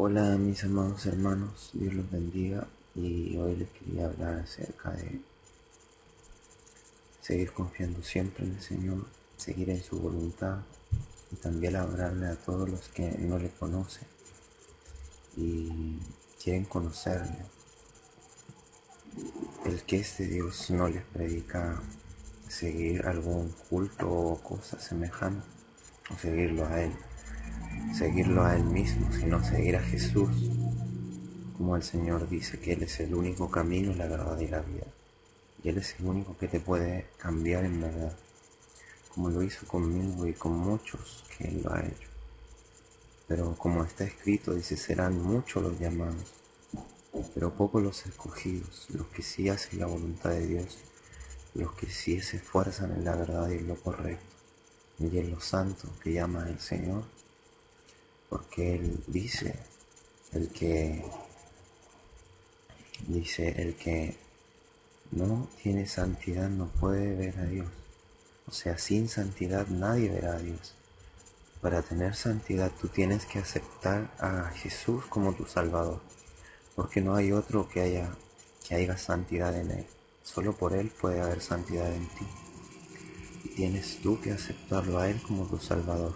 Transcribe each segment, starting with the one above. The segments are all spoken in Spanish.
Hola mis amados hermanos, Dios los bendiga y hoy les quería hablar acerca de seguir confiando siempre en el Señor, seguir en su voluntad y también hablarle a todos los que no le conocen y quieren conocerle. El que es de Dios no les predica seguir algún culto o cosa semejante o seguirlo a Él mismo, sino seguir a Jesús, como el Señor dice que Él es el único camino, la verdad y la vida. Y Él es el único que te puede cambiar en verdad, como lo hizo conmigo y con muchos que Él lo ha hecho. Pero como está escrito, dice, serán muchos los llamados, pero pocos los escogidos, los que sí hacen la voluntad de Dios, los que sí se esfuerzan en la verdad y en lo correcto, y en lo santo que llama el Señor, porque Él el que el que no tiene santidad no puede ver a Dios. O sea, sin santidad nadie verá a Dios. Para tener santidad tú tienes que aceptar a Jesús como tu Salvador, porque no hay otro que haya santidad en Él. Solo por Él puede haber santidad en ti. Y tienes tú que aceptarlo a Él como tu Salvador.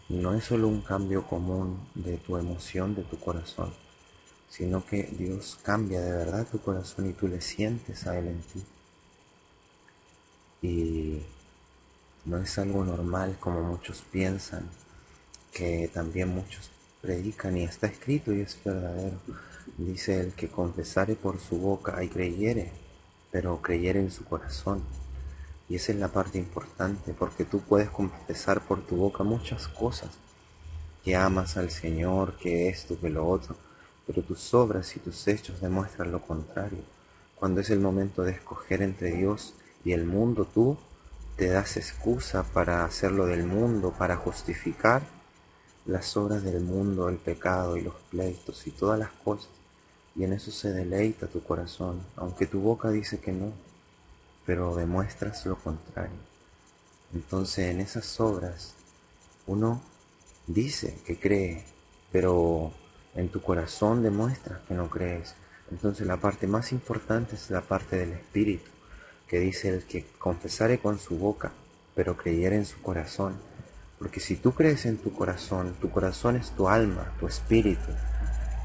Y no es solo un cambio común de tu emoción, de tu corazón, sino que Dios cambia de verdad tu corazón y tú le sientes a Él en ti. Y no es algo normal como muchos piensan, que también muchos predican y está escrito y es verdadero. Dice el que confesare por su boca y creyere, pero creyere en su corazón. Y esa es la parte importante, porque tú puedes confesar por tu boca muchas cosas, que amas al Señor, que esto, que lo otro, pero tus obras y tus hechos demuestran lo contrario. Cuando es el momento de escoger entre Dios y el mundo, tú te das excusa para hacerlo del mundo, para justificar las obras del mundo, el pecado y los pleitos y todas las cosas, y en eso se deleita tu corazón, aunque tu boca dice que no, pero demuestras lo contrario. Entonces en esas obras uno dice que cree, pero en tu corazón demuestras que no crees. Entonces la parte más importante es la parte del espíritu, que dice el que confesare con su boca, pero creyere en su corazón. Porque si tú crees en tu corazón es tu alma, tu espíritu,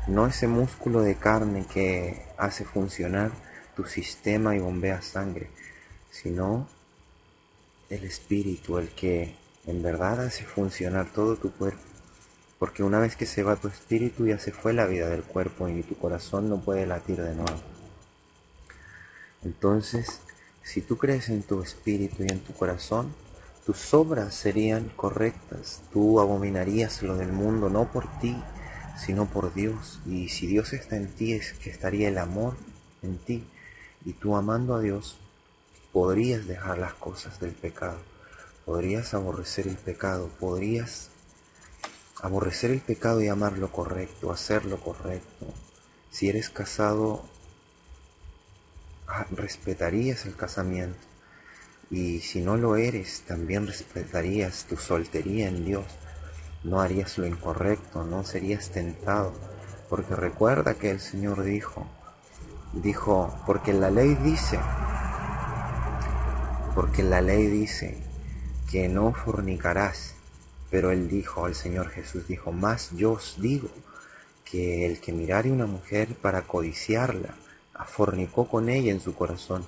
no ese músculo de carne que hace funcionar tu sistema y bombea sangre, sino el espíritu, el que en verdad hace funcionar todo tu cuerpo. Porque una vez que se va tu espíritu ya se fue la vida del cuerpo y tu corazón no puede latir de nuevo. Entonces, si tú crees en tu espíritu y en tu corazón, tus obras serían correctas. Tú abominarías lo del mundo no por ti, sino por Dios. Y si Dios está en ti, es que estaría el amor en ti. Y tú amando a Dios, podrías dejar las cosas del pecado. Podrías aborrecer el pecado. Podrías aborrecer el pecado y amar lo correcto, hacer lo correcto. Si eres casado, respetarías el casamiento. Y si no lo eres, también respetarías tu soltería en Dios. No harías lo incorrecto, no serías tentado. Porque recuerda que el Señor porque la ley dice que no fornicarás. Pero Él dijo, el Señor Jesús dijo, más yo os digo que el que mirare una mujer para codiciarla, fornicó con ella en su corazón.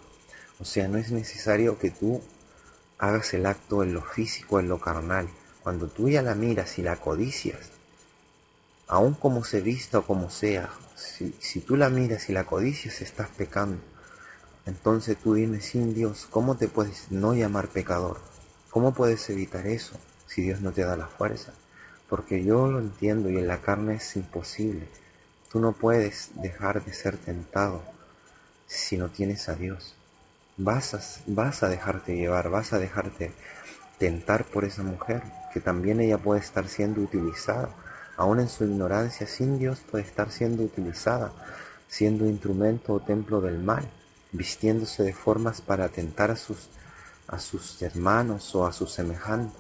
O sea, no es necesario que tú hagas el acto en lo físico, en lo carnal. Cuando tú ya la miras y la codicias, aun como se vista o como sea, si tú la miras y la codicias, estás pecando. Entonces tú dime, sin Dios, ¿cómo te puedes no llamar pecador? ¿Cómo puedes evitar eso si Dios no te da la fuerza? Porque yo lo entiendo y en la carne es imposible. Tú no puedes dejar de ser tentado si no tienes a Dios. Vas a dejarte llevar, vas a dejarte tentar por esa mujer, que también ella puede estar siendo utilizada, aún en su ignorancia, sin Dios puede estar siendo utilizada, siendo instrumento o templo del mal, vistiéndose de formas para atentar a sus hermanos o a sus semejantes.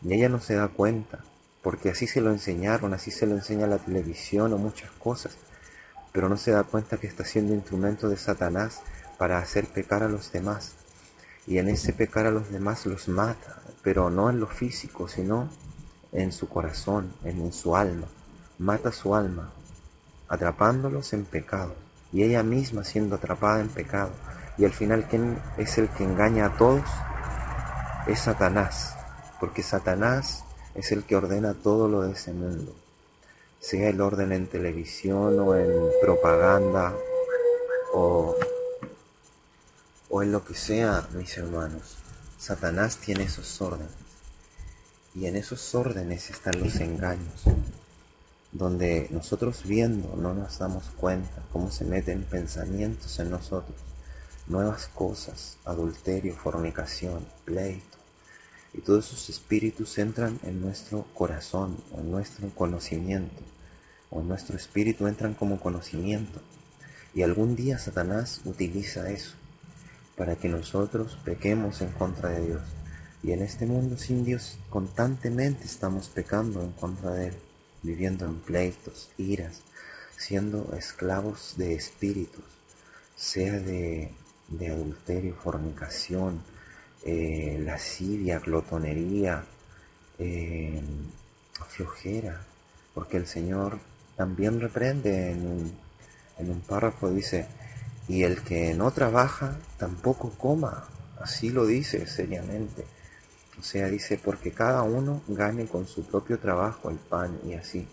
Y ella no se da cuenta, porque así se lo enseñaron, así se lo enseña la televisión o muchas cosas, pero no se da cuenta que está siendo instrumento de Satanás para hacer pecar a los demás. Y en ese pecar a los demás los mata, pero no en lo físico, sino en su corazón, en su alma. Mata su alma, atrapándolos en pecado, y ella misma siendo atrapada en pecado. Y al final, ¿quién es el que engaña a todos? Es Satanás, porque Satanás es el que ordena todo lo de ese mundo, sea el orden en televisión o en propaganda o, o en lo que sea, mis hermanos. Satanás tiene esos órdenes, y en esos órdenes están los engaños, donde nosotros viendo no nos damos cuenta cómo se meten pensamientos en nosotros, nuevas cosas, adulterio, fornicación, pleito, y todos esos espíritus entran en nuestro corazón, o en nuestro conocimiento, o en nuestro espíritu entran como conocimiento, y algún día Satanás utiliza eso para que nosotros pequemos en contra de Dios. Y en este mundo sin Dios constantemente estamos pecando en contra de Él, viviendo en pleitos, iras, siendo esclavos de espíritus, sea de adulterio, fornicación, lascivia, glotonería, flojera, porque el Señor también reprende en un párrafo, dice, y el que no trabaja tampoco coma, así lo dice seriamente. O sea, dice, porque cada uno gane con su propio trabajo el pan y así.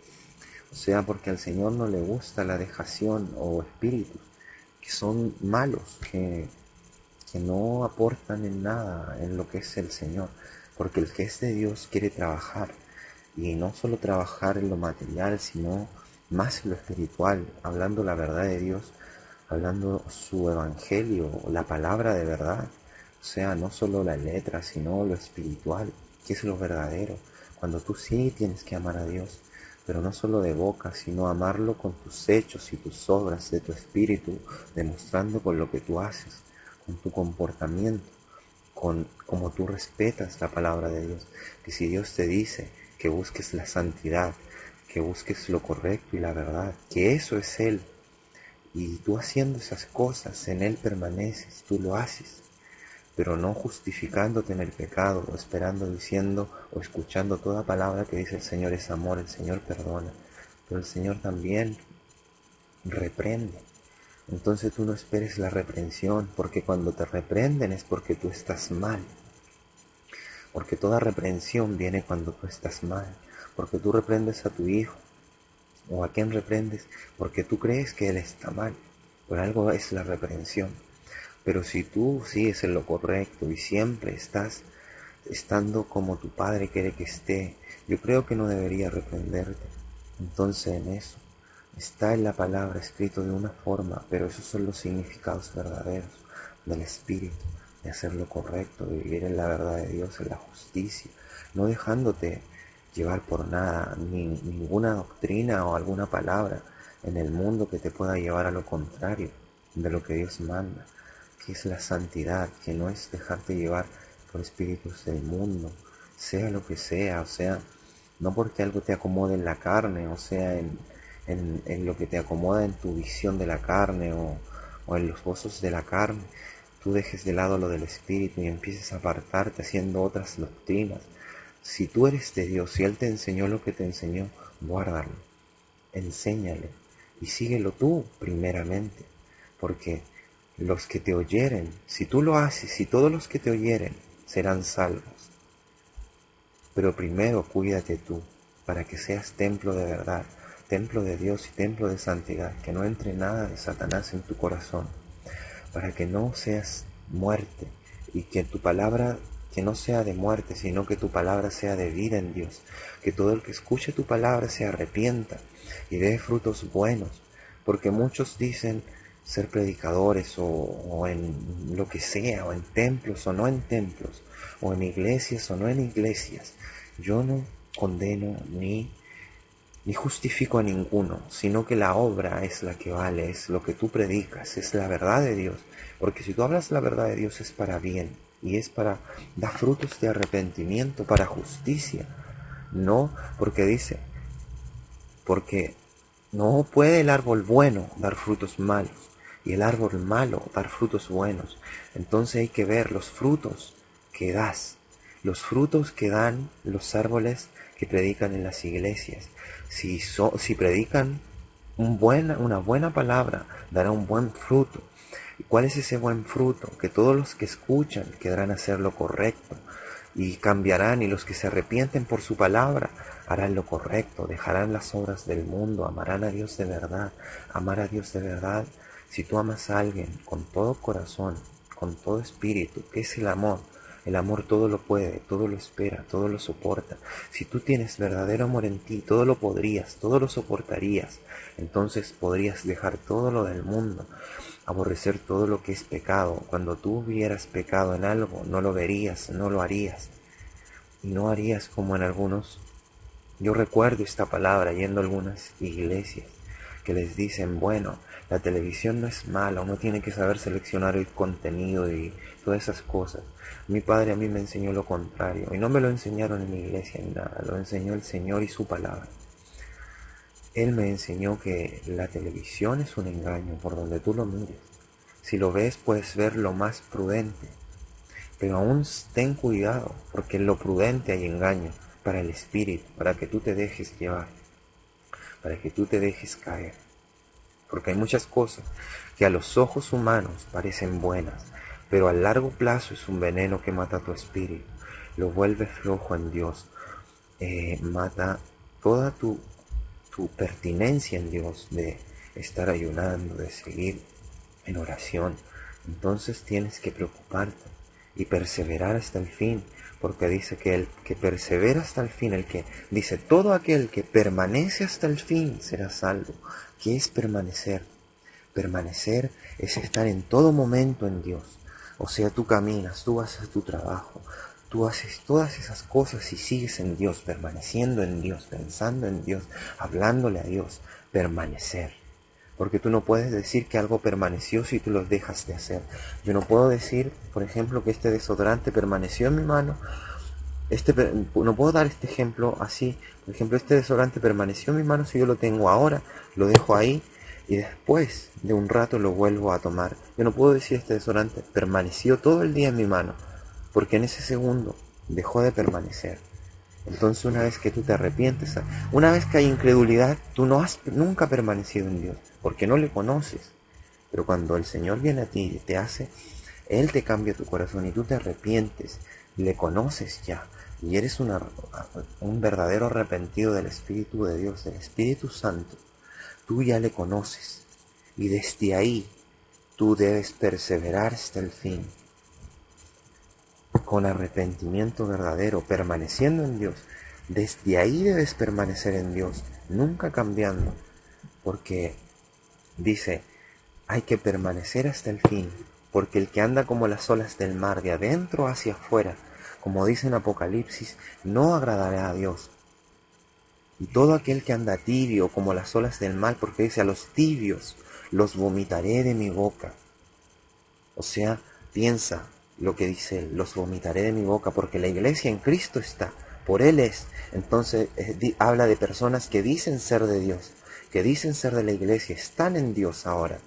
O sea, porque al Señor no le gusta la dejación o espíritus que son malos, que no aportan en nada en lo que es el Señor. Porque el que es de Dios quiere trabajar, y no solo trabajar en lo material, sino más en lo espiritual, hablando la verdad de Dios, hablando su evangelio, la palabra de verdad. O sea, no solo la letra, sino lo espiritual, que es lo verdadero. Cuando tú sí tienes que amar a Dios, pero no solo de boca, sino amarlo con tus hechos y tus obras de tu espíritu, demostrando con lo que tú haces, con tu comportamiento, con cómo tú respetas la palabra de Dios. Que si Dios te dice que busques la santidad, que busques lo correcto y la verdad, que eso es Él, y tú haciendo esas cosas, en Él permaneces, tú lo haces, pero no justificándote en el pecado, o esperando, diciendo o escuchando toda palabra que dice el Señor es amor, el Señor perdona, pero el Señor también reprende. Entonces tú no esperes la reprensión, porque cuando te reprenden es porque tú estás mal, porque toda reprensión viene cuando tú estás mal, porque tú reprendes a tu hijo, o a quien reprendes, porque tú crees que él está mal, por algo es la reprensión. Pero si tú sigues en lo correcto y siempre estás estando como tu padre quiere que esté, yo creo que no debería reprenderte. Entonces en eso está en la palabra escrito de una forma, pero esos son los significados verdaderos del Espíritu, de hacer lo correcto, de vivir en la verdad de Dios, en la justicia, no dejándote llevar por nada, ni ninguna doctrina o alguna palabra en el mundo que te pueda llevar a lo contrario de lo que Dios manda, que es la santidad, que no es dejarte llevar por espíritus del mundo, sea lo que sea, o sea, no porque algo te acomode en la carne, o sea, en lo que te acomoda en tu visión de la carne o en los gozos de la carne, tú dejes de lado lo del espíritu y empieces a apartarte haciendo otras doctrinas. Si tú eres de Dios, si Él te enseñó lo que te enseñó, guárdalo, enséñale y síguelo tú primeramente, porque los que te oyeren, si tú lo haces, y todos los que te oyeren serán salvos. Pero primero cuídate tú, para que seas templo de verdad, templo de Dios y templo de santidad, que no entre nada de Satanás en tu corazón, para que no seas muerte, y que tu palabra que no sea de muerte, sino que tu palabra sea de vida en Dios, que todo el que escuche tu palabra se arrepienta y dé frutos buenos, porque muchos dicen ser predicadores o en lo que sea, o en templos o no en templos, o en iglesias o no en iglesias. Yo no condeno ni justifico a ninguno, sino que la obra es la que vale, es lo que tú predicas, es la verdad de Dios. Porque si tú hablas la verdad de Dios es para bien, y es para dar frutos de arrepentimiento, para justicia. No, porque dice, porque no puede el árbol bueno dar frutos malos y el árbol malo dar frutos buenos. Entonces hay que ver los frutos que das, los frutos que dan los árboles que predican en las iglesias. Si predican una buena palabra, dará un buen fruto. ¿Y cuál es ese buen fruto? Que todos los que escuchan querrán hacer lo correcto y cambiarán, y los que se arrepienten por su palabra harán lo correcto, dejarán las obras del mundo, amarán a Dios de verdad. Amar a Dios de verdad, si tú amas a alguien con todo corazón, con todo espíritu, ¿qué es el amor? El amor todo lo puede, todo lo espera, todo lo soporta. Si tú tienes verdadero amor en ti, todo lo podrías, todo lo soportarías. Entonces podrías dejar todo lo del mundo, aborrecer todo lo que es pecado. Cuando tú hubieras pecado en algo, no lo verías, no lo harías. Y no harías como en algunos. Yo recuerdo esta palabra yendo a algunas iglesias que les dicen, bueno, la televisión no es mala, uno tiene que saber seleccionar el contenido y todas esas cosas. Mi padre a mí me enseñó lo contrario, y no me lo enseñaron en mi iglesia ni nada, lo enseñó el Señor y su palabra. Él me enseñó que la televisión es un engaño por donde tú lo mires. Si lo ves, puedes ver lo más prudente, pero aún ten cuidado, porque en lo prudente hay engaño para el espíritu, para que tú te dejes llevar, para que tú te dejes caer. Porque hay muchas cosas que a los ojos humanos parecen buenas, pero a largo plazo es un veneno que mata tu espíritu, lo vuelve flojo en Dios, mata toda tu pertinencia en Dios, de estar ayunando, de seguir en oración. Entonces tienes que preocuparte y perseverar hasta el fin, porque dice que el que persevera hasta el fin, el que dice, todo aquel que permanece hasta el fin será salvo. ¿Qué es permanecer? Permanecer es estar en todo momento en Dios. O sea, tú caminas, tú haces tu trabajo, tú haces todas esas cosas y sigues en Dios, permaneciendo en Dios, pensando en Dios, hablándole a Dios. Permanecer. Porque tú no puedes decir que algo permaneció si tú lo dejas de hacer. Yo no puedo decir, por ejemplo, que este desodorante permaneció en mi mano. No puedo dar este ejemplo así. Por ejemplo, este desodorante permaneció en mi mano si yo lo tengo ahora, lo dejo ahí y después de un rato lo vuelvo a tomar. Yo no puedo decir este desodorante permaneció todo el día en mi mano, porque en ese segundo dejó de permanecer. Entonces una vez que tú te arrepientes, una vez que hay incredulidad, tú no has nunca permanecido en Dios, porque no le conoces. Pero cuando el Señor viene a ti y te hace, Él te cambia tu corazón y tú te arrepientes, le conoces ya, y eres un verdadero arrepentido del Espíritu de Dios, del Espíritu Santo, tú ya le conoces. Y desde ahí tú debes perseverar hasta el fin, con arrepentimiento verdadero, permaneciendo en Dios. Desde ahí debes permanecer en Dios, nunca cambiando, porque dice, hay que permanecer hasta el fin, porque el que anda como las olas del mar, de adentro hacia afuera, como dice en Apocalipsis, no agradará a Dios. Y todo aquel que anda tibio como las olas del mar, porque dice, a los tibios los vomitaré de mi boca. O sea, piensa lo que dice él, los vomitaré de mi boca, porque la iglesia en Cristo está, por Él es. Entonces habla de personas que dicen ser de Dios, que dicen ser de la iglesia, están en Dios ahora.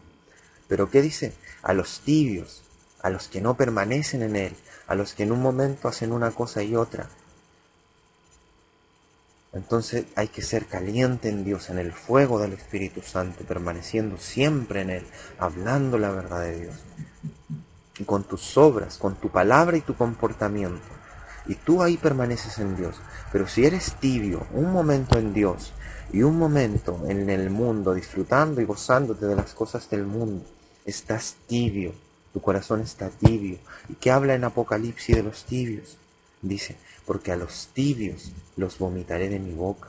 Pero ¿qué dice? A los tibios, a los que no permanecen en Él, a los que en un momento hacen una cosa y otra. Entonces hay que ser caliente en Dios, en el fuego del Espíritu Santo, permaneciendo siempre en Él, hablando la verdad de Dios. Y con tus obras, con tu palabra y tu comportamiento. Y tú ahí permaneces en Dios. Pero si eres tibio, un momento en Dios y un momento en el mundo, disfrutando y gozándote de las cosas del mundo, estás tibio, tu corazón está tibio. ¿Y qué habla en Apocalipsis de los tibios? Dice, porque a los tibios los vomitaré de mi boca.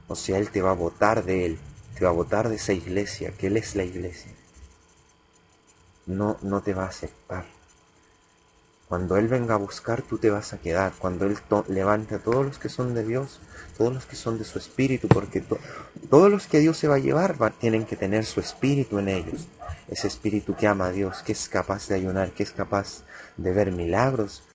O sea, Él te va a botar de Él, te va a botar de esa iglesia, que Él es la iglesia. No te va a aceptar. Cuando Él venga a buscar, tú te vas a quedar. Cuando Él levante a todos los que son de Dios, todos los que son de su espíritu, porque todos los que Dios se va a llevar tienen que tener su espíritu en ellos. Ese espíritu que ama a Dios, que es capaz de ayunar, que es capaz de ver milagros,